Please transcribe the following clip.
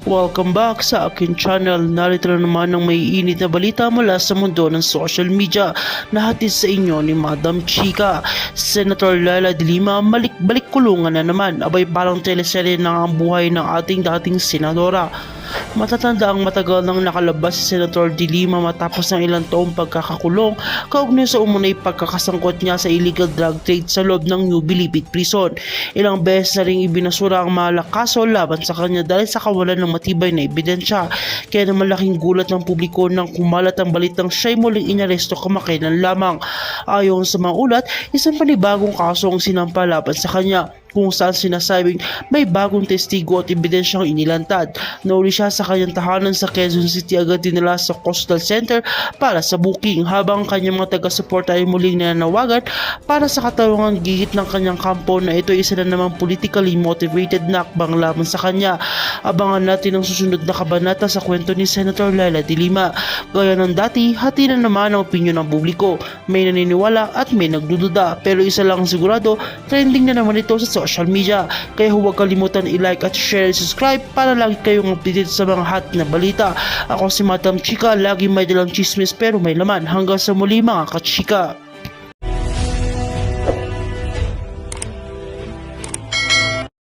Welcome back sa akin channel. Narito na naman ang may init na balita mula sa mundo ng social media na hatid sa inyo ni Madam Chika. Senator Laila de Lima balik kulungan na naman. Abay parang teleserye na ang buhay ng ating dating senadora. Matatanda ang matagal nang nakalabas si Senator de Lima matapos ng ilang taong pagkakakulong kaugnay sa umunay pagkakasangkot niya sa illegal drug trade sa loob ng New Bilibid Prison. Ilang beses na ring ibinasura ang mga kaso laban sa kanya dahil sa kawalan ng matibay na ebidensya. Kaya na malaking gulat ng publiko nang kumalat ang balitang siya'y muling inaresto kamakailan lamang. Ayon sa mga ulat, isang panibagong kaso ang sinampa laban sa kanya, kung saan sinasabing may bagong testigo at ebidensyang inilantad. Nauli siya sa kanyang tahanan sa Quezon City, agad dinala sa Coastal Center para sa booking, habang kanyang mga taga-suporta ay muling nananawagan para sa katarungang gigit ng kanyang kampo na ito ay isa na namang politically motivated na akbang laban sa kanya. Abangan natin ang susunod na kabanata sa kwento ni Senator Laila de Lima. Gaya ng dati, hati na naman ang opinyon ng publiko. May naniniwala at may nagdududa, pero isa lang ang sigurado, trending na naman ito sa social media. Kaya huwag kalimutan i-like at share at subscribe para lagi kayong updated sa mga hot na balita. Ako si Madam Chika, lagi may dalang chismis pero may laman. Hanggang sa muli mga kachika.